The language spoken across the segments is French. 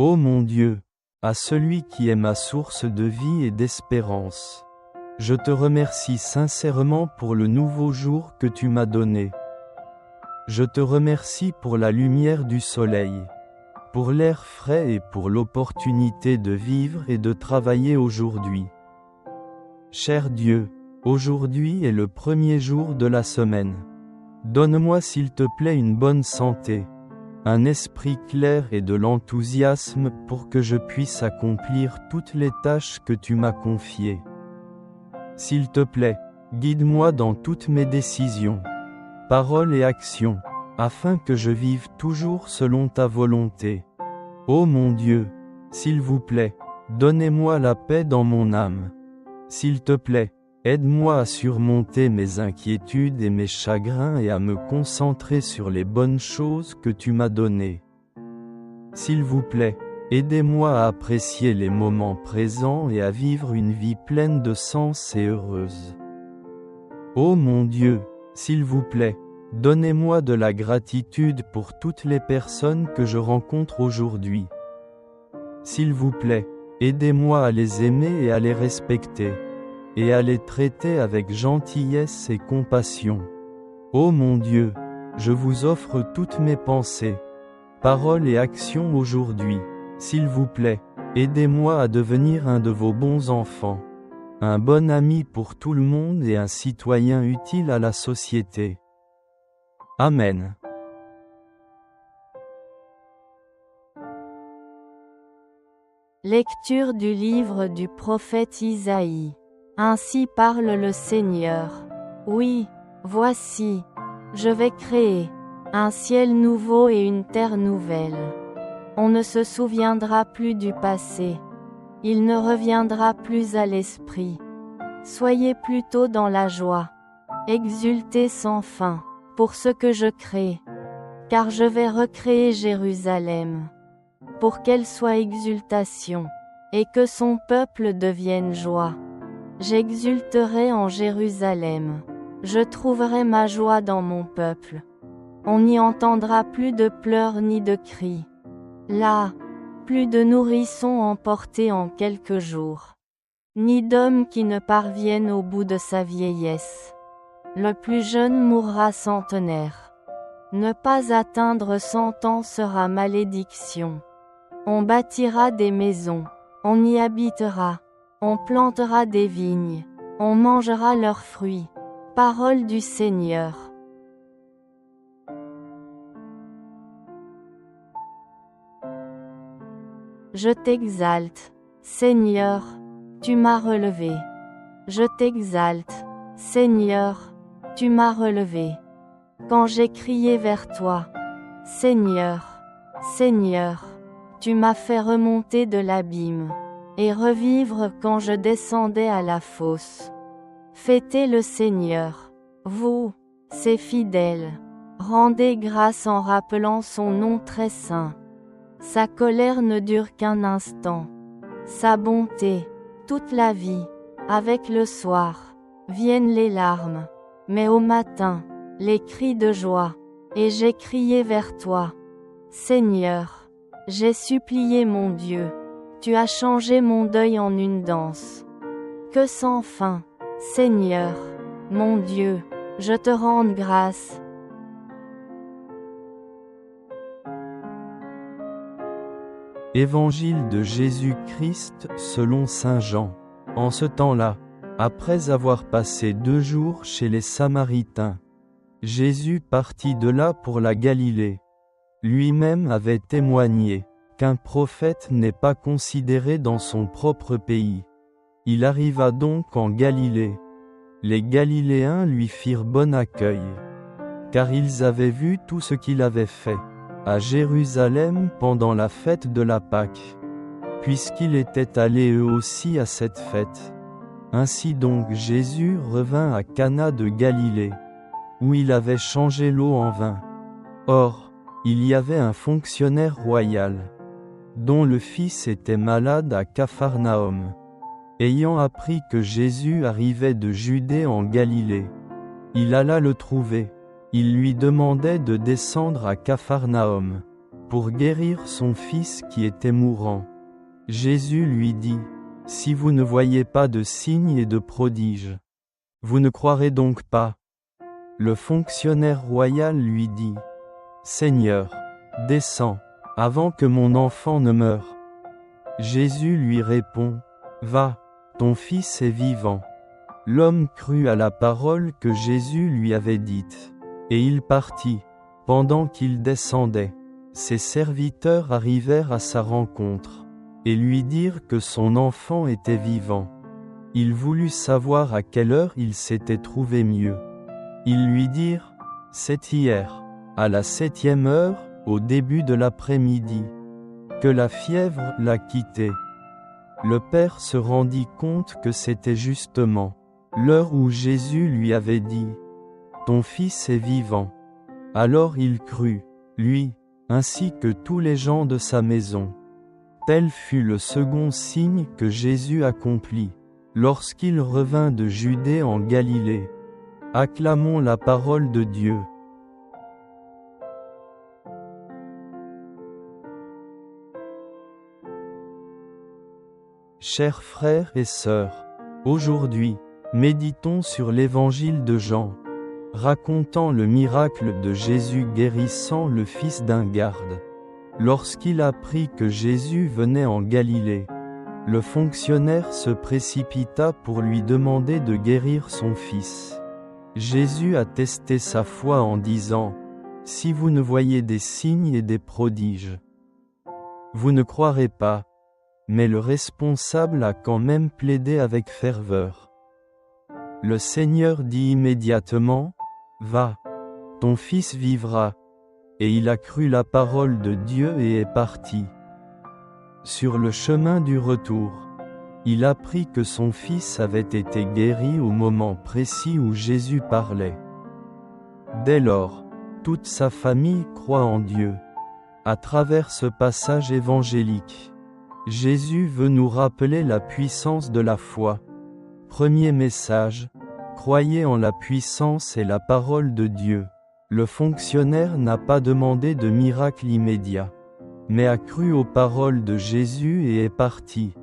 Ô mon Dieu, à celui qui est ma source de vie et d'espérance. Je te remercie sincèrement pour le nouveau jour que tu m'as donné. Je te remercie pour la lumière du soleil, pour l'air frais et pour l'opportunité de vivre et de travailler aujourd'hui. Cher Dieu, aujourd'hui est le premier jour de la semaine. Donne-moi s'il te plaît une bonne santé, un esprit clair et de l'enthousiasme pour que je puisse accomplir toutes les tâches que tu m'as confiées. S'il te plaît, guide-moi dans toutes mes décisions, paroles et actions, afin que je vive toujours selon ta volonté. Ô mon Dieu, s'il vous plaît, donnez-moi la paix dans mon âme. S'il te plaît, aide-moi à surmonter mes inquiétudes et mes chagrins et à me concentrer sur les bonnes choses que tu m'as données. S'il vous plaît, aidez-moi à apprécier les moments présents et à vivre une vie pleine de sens et heureuse. Ô mon Dieu, s'il vous plaît, donnez-moi de la gratitude pour toutes les personnes que je rencontre aujourd'hui. S'il vous plaît, aidez-moi à les aimer et à les respecter, et à les traiter avec gentillesse et compassion. Ô mon Dieu, je vous offre toutes mes pensées, paroles et actions aujourd'hui. S'il vous plaît, aidez-moi à devenir un de vos bons enfants, un bon ami pour tout le monde et un citoyen utile à la société. Amen. Lecture du livre du prophète Isaïe. Ainsi parle le Seigneur. Oui, voici, je vais créer un ciel nouveau et une terre nouvelle. On ne se souviendra plus du passé. Il ne reviendra plus à l'esprit. Soyez plutôt dans la joie. Exultez sans fin pour ce que je crée. Car je vais recréer Jérusalem, pour qu'elle soit exultation, et que son peuple devienne joie. J'exulterai en Jérusalem. Je trouverai ma joie dans mon peuple. On n'y entendra plus de pleurs ni de cris. Là, plus de nourrissons emportés en quelques jours, ni d'hommes qui ne parviennent au bout de sa vieillesse. Le plus jeune mourra centenaire. Ne pas atteindre 100 ans sera malédiction. On bâtira des maisons, on y habitera, on plantera des vignes, on mangera leurs fruits. Parole du Seigneur. Je t'exalte, Seigneur, tu m'as relevé. Je t'exalte, Seigneur, tu m'as relevé. Quand j'ai crié vers toi, Seigneur, Seigneur, tu m'as fait remonter de l'abîme, et revivre quand je descendais à la fosse. Fêtez le Seigneur, vous, ses fidèles, rendez grâce en rappelant son nom très saint. Sa colère ne dure qu'un instant. Sa bonté, toute la vie. Avec le soir, viennent les larmes, mais au matin, les cris de joie. Et j'ai crié vers toi. Seigneur, j'ai supplié mon Dieu. Tu as changé mon deuil en une danse. Que sans fin, Seigneur, mon Dieu, je te rende grâce. Évangile de Jésus-Christ selon saint Jean. En ce temps-là, après avoir passé 2 jours chez les Samaritains, Jésus partit de là pour la Galilée. Lui-même avait témoigné qu'un prophète n'est pas considéré dans son propre pays. Il arriva donc en Galilée. Les Galiléens lui firent bon accueil, car ils avaient vu tout ce qu'il avait fait à Jérusalem pendant la fête de la Pâque, puisqu'il était allé eux aussi à cette fête. Ainsi donc Jésus revint à Cana de Galilée, où il avait changé l'eau en vin. Or, il y avait un fonctionnaire royal, dont le fils était malade à Capharnaüm. Ayant appris que Jésus arrivait de Judée en Galilée, il alla le trouver. Il lui demandait de descendre à Capharnaüm, pour guérir son fils qui était mourant. Jésus lui dit, « Si vous ne voyez pas de signes et de prodiges, vous ne croirez donc pas ?» Le fonctionnaire royal lui dit, « Seigneur, descends, avant que mon enfant ne meure. » Jésus lui répond, « Va, ton fils est vivant. » L'homme crut à la parole que Jésus lui avait dite, et il partit. Pendant qu'il descendait, ses serviteurs arrivèrent à sa rencontre, et lui dirent que son enfant était vivant. Il voulut savoir à quelle heure il s'était trouvé mieux. Ils lui dirent, « C'est hier, à la 7e heure, au début de l'après-midi, que la fièvre l'a quitté. » Le père se rendit compte que c'était justement l'heure où Jésus lui avait dit, « Ton fils est vivant. » Alors il crut, lui, ainsi que tous les gens de sa maison. Tel fut le second signe que Jésus accomplit, lorsqu'il revint de Judée en Galilée. Acclamons la parole de Dieu. Chers frères et sœurs, aujourd'hui, méditons sur l'évangile de Jean, racontant le miracle de Jésus guérissant le fils d'un garde. Lorsqu'il apprit que Jésus venait en Galilée, le fonctionnaire se précipita pour lui demander de guérir son fils. Jésus a testé sa foi en disant, « Si vous ne voyez des signes et des prodiges, vous ne croirez pas. » Mais le responsable a quand même plaidé avec ferveur. Le Seigneur dit immédiatement, « Va, ton fils vivra. » Et il a cru la parole de Dieu et est parti. Sur le chemin du retour, il apprit que son fils avait été guéri au moment précis où Jésus parlait. Dès lors, toute sa famille croit en Dieu. À travers ce passage évangélique, Jésus veut nous rappeler la puissance de la foi. Premier message, croyez en la puissance et la parole de Dieu. Le fonctionnaire n'a pas demandé de miracle immédiat, mais a cru aux paroles de Jésus et est parti.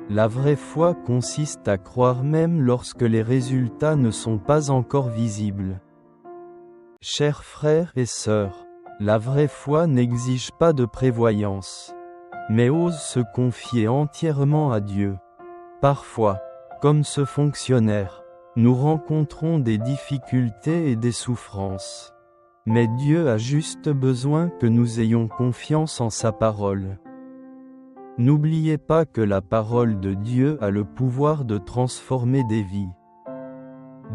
La vraie foi consiste à croire même lorsque les résultats ne sont pas encore visibles. Chers frères et sœurs, la vraie foi n'exige pas de prévoyance, mais ose se confier entièrement à Dieu. Parfois, comme ce fonctionnaire, nous rencontrons des difficultés et des souffrances. Mais Dieu a juste besoin que nous ayons confiance en sa parole. N'oubliez pas que la parole de Dieu a le pouvoir de transformer des vies,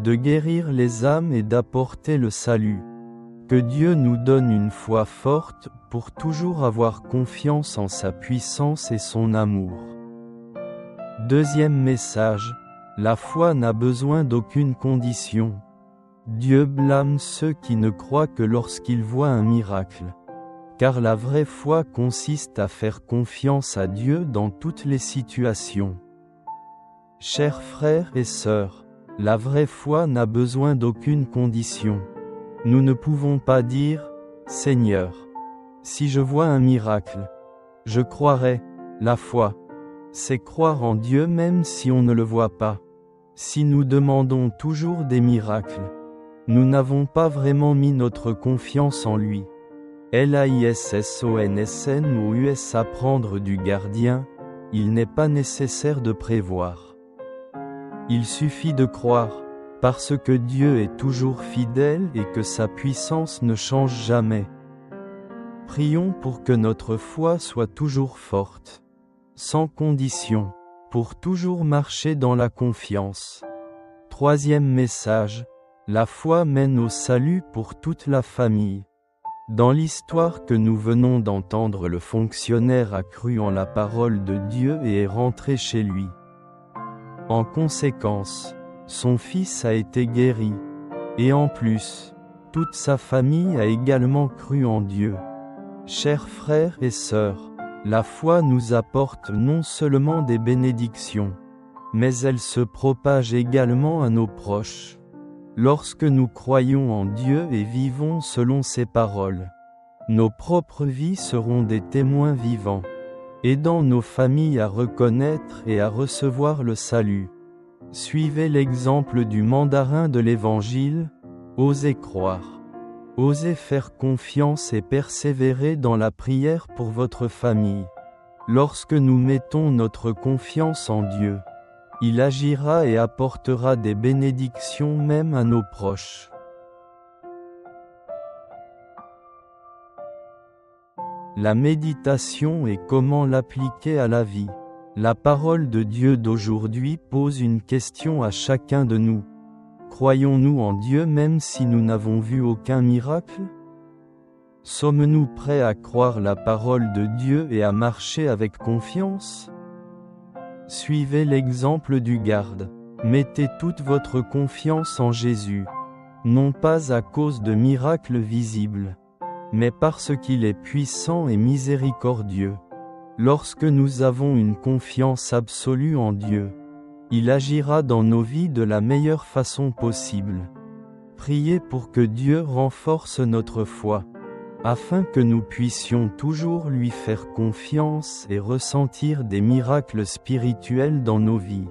de guérir les âmes et d'apporter le salut. Que Dieu nous donne une foi forte pour toujours avoir confiance en sa puissance et son amour. Deuxième message, la foi n'a besoin d'aucune condition. Dieu blâme ceux qui ne croient que lorsqu'ils voient un miracle. Car la vraie foi consiste à faire confiance à Dieu dans toutes les situations. Chers frères et sœurs, la vraie foi n'a besoin d'aucune condition. Nous ne pouvons pas dire, « Seigneur, si je vois un miracle, je croirai. » La foi, c'est croire en Dieu même si on ne le voit pas. Si nous demandons toujours des miracles, nous n'avons pas vraiment mis notre confiance en lui. LAISSONSN ou US apprendre du gardien, il n'est pas nécessaire de prévoir. Il suffit de croire, parce que Dieu est toujours fidèle et que sa puissance ne change jamais. Prions pour que notre foi soit toujours forte, sans condition, pour toujours marcher dans la confiance. Troisième message, la foi mène au salut pour toute la famille. Dans l'histoire que nous venons d'entendre, le fonctionnaire a cru en la parole de Dieu et est rentré chez lui. En conséquence, son fils a été guéri, et en plus, toute sa famille a également cru en Dieu. Chers frères et sœurs, la foi nous apporte non seulement des bénédictions, mais elle se propage également à nos proches. Lorsque nous croyons en Dieu et vivons selon ses paroles, Nos propres vies seront des témoins vivants, aidant nos familles à reconnaître et à recevoir le salut. Suivez l'exemple du mandarin de l'Évangile, osez croire. Osez faire confiance et persévérer dans la prière pour votre famille. Lorsque nous mettons notre confiance en Dieu, il agira et apportera des bénédictions même à nos proches. La méditation et comment l'appliquer à la vie. La parole de Dieu d'aujourd'hui pose une question à chacun de nous. Croyons-nous en Dieu même si nous n'avons vu aucun miracle? Sommes-nous prêts à croire la parole de Dieu et à marcher avec confiance? Suivez l'exemple du garde. Mettez toute votre confiance en Jésus, non pas à cause de miracles visibles, mais parce qu'il est puissant et miséricordieux. Lorsque nous avons une confiance absolue en Dieu, il agira dans nos vies de la meilleure façon possible. Priez pour que Dieu renforce notre foi, afin que nous puissions toujours lui faire confiance et ressentir des miracles spirituels dans nos vies.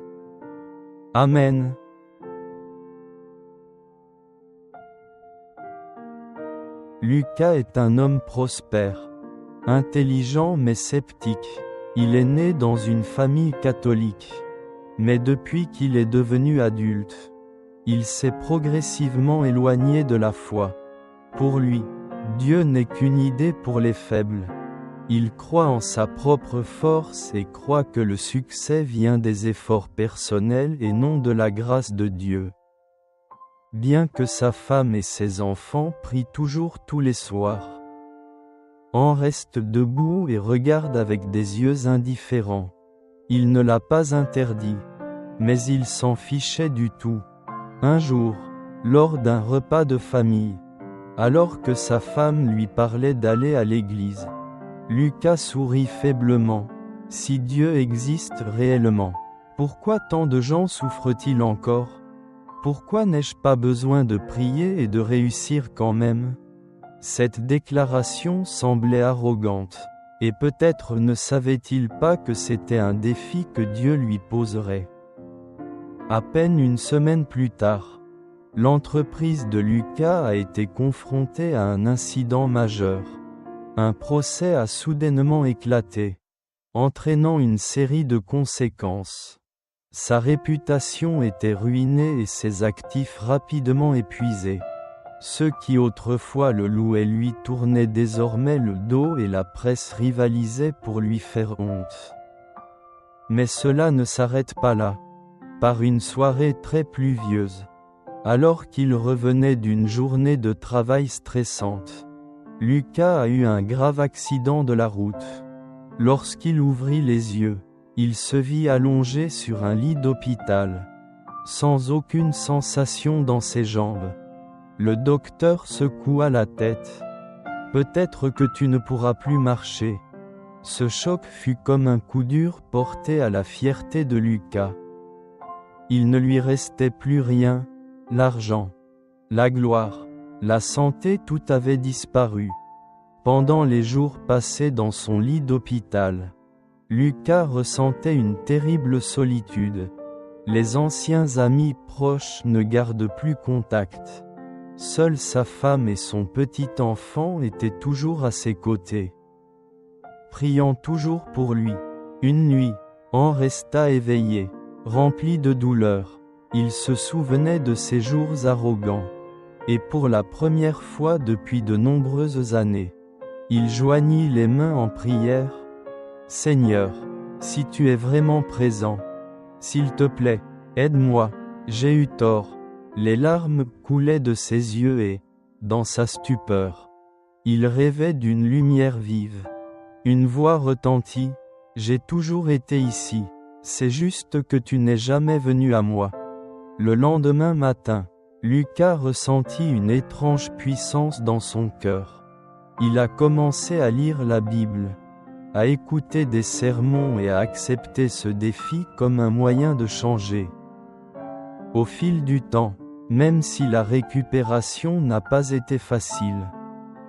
Amen. Lucas est un homme prospère, intelligent mais sceptique. Il est né dans une famille catholique. Mais depuis qu'il est devenu adulte, il s'est progressivement éloigné de la foi. Pour lui, Dieu n'est qu'une idée pour les faibles. Il croit en sa propre force et croit que le succès vient des efforts personnels et non de la grâce de Dieu. Bien que sa femme et ses enfants prient toujours tous les soirs, en reste debout et regarde avec des yeux indifférents. Il ne l'a pas interdit, mais il s'en fichait du tout. Un jour, lors d'un repas de famille, alors que sa femme lui parlait d'aller à l'église, Lucas sourit faiblement. Si Dieu existe réellement, pourquoi tant de gens souffrent-ils encore? Pourquoi n'ai-je pas besoin de prier et de réussir quand même? Cette déclaration semblait arrogante. Et peut-être ne savait-il pas que c'était un défi que Dieu lui poserait. À peine une semaine plus tard, l'entreprise de Lucas a été confrontée à un incident majeur. Un procès a soudainement éclaté, entraînant une série de conséquences. Sa réputation était ruinée et ses actifs rapidement épuisés. Ceux qui autrefois le louaient lui tournaient désormais le dos et la presse rivalisait pour lui faire honte. Mais cela ne s'arrête pas là. Par une soirée très pluvieuse, alors qu'il revenait d'une journée de travail stressante, Lucas a eu un grave accident de la route. Lorsqu'il ouvrit les yeux, il se vit allongé sur un lit d'hôpital, sans aucune sensation dans ses jambes. Le docteur secoua la tête. « Peut-être que tu ne pourras plus marcher. » Ce choc fut comme un coup dur porté à la fierté de Lucas. Il ne lui restait plus rien, l'argent, la gloire, la santé, tout avait disparu. Pendant les jours passés dans son lit d'hôpital, Lucas ressentait une terrible solitude. Les anciens amis proches ne gardent plus contact. Seule sa femme et son petit enfant étaient toujours à ses côtés, priant toujours pour lui. Une nuit, en resta éveillé, rempli de douleur. Il se souvenait de ses jours arrogants. Et pour la première fois depuis de nombreuses années, il joignit les mains en prière. « Seigneur, si tu es vraiment présent, s'il te plaît, aide-moi, j'ai eu tort. » Les larmes coulaient de ses yeux et, dans sa stupeur, il rêvait d'une lumière vive. Une voix retentit, « J'ai toujours été ici, c'est juste que tu n'es jamais venu à moi. » Le lendemain matin, Lucas ressentit une étrange puissance dans son cœur. Il a commencé à lire la Bible, à écouter des sermons et à accepter ce défi comme un moyen de changer. Au fil du temps, même si la récupération n'a pas été facile,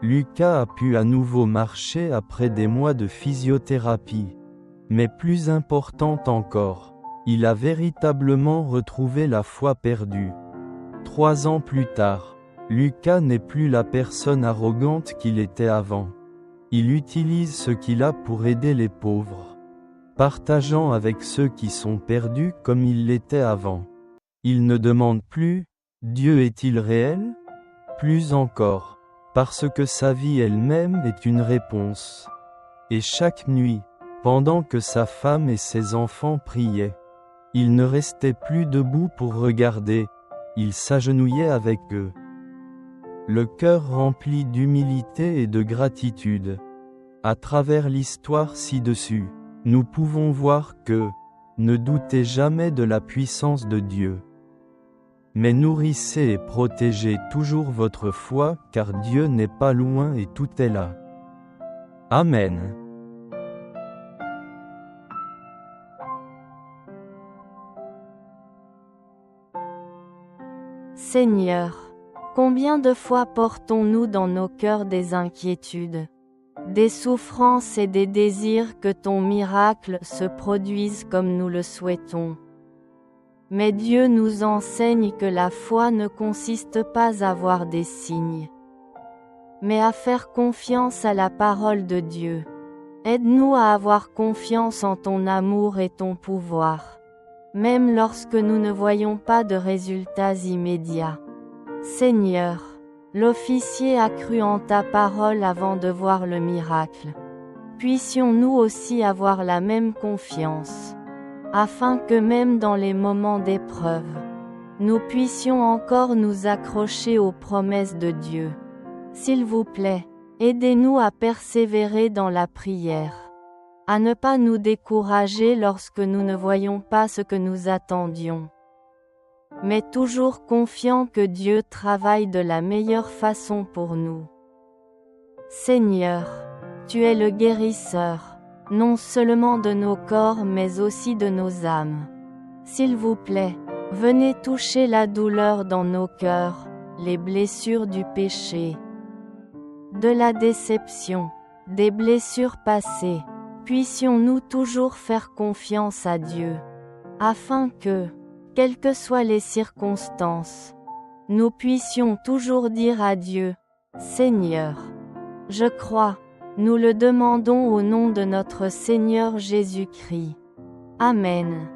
Lucas a pu à nouveau marcher après des mois de physiothérapie. Mais plus important encore, il a véritablement retrouvé la foi perdue. 3 ans plus tard, Lucas n'est plus la personne arrogante qu'il était avant. Il utilise ce qu'il a pour aider les pauvres, partageant avec ceux qui sont perdus comme il l'était avant. Il ne demande plus « Dieu est-il réel ?» Plus encore, parce que sa vie elle-même est une réponse. Et chaque nuit, pendant que sa femme et ses enfants priaient, il ne restait plus debout pour regarder, il s'agenouillait avec eux. Le cœur rempli d'humilité et de gratitude. À travers l'histoire ci-dessus, nous pouvons voir que, ne doutez jamais de la puissance de Dieu. Mais nourrissez et protégez toujours votre foi, car Dieu n'est pas loin et tout est là. Amen. Seigneur, combien de fois portons-nous dans nos cœurs des inquiétudes, des souffrances et des désirs que ton miracle se produise comme nous le souhaitons. Mais Dieu nous enseigne que la foi ne consiste pas à voir des signes, mais à faire confiance à la parole de Dieu. Aide-nous à avoir confiance en ton amour et ton pouvoir, même lorsque nous ne voyons pas de résultats immédiats. Seigneur, l'officier a cru en ta parole avant de voir le miracle. Puissions-nous aussi avoir la même confiance, afin que même dans les moments d'épreuve, nous puissions encore nous accrocher aux promesses de Dieu. S'il vous plaît, aidez-nous à persévérer dans la prière, à ne pas nous décourager lorsque nous ne voyons pas ce que nous attendions, mais toujours confiants que Dieu travaille de la meilleure façon pour nous. Seigneur, tu es le guérisseur, non seulement de nos corps mais aussi de nos âmes. S'il vous plaît, venez toucher la douleur dans nos cœurs, les blessures du péché, de la déception, des blessures passées. Puissions-nous toujours faire confiance à Dieu, afin que, quelles que soient les circonstances, nous puissions toujours dire à Dieu, Seigneur, je crois. Nous le demandons au nom de notre Seigneur Jésus-Christ. Amen.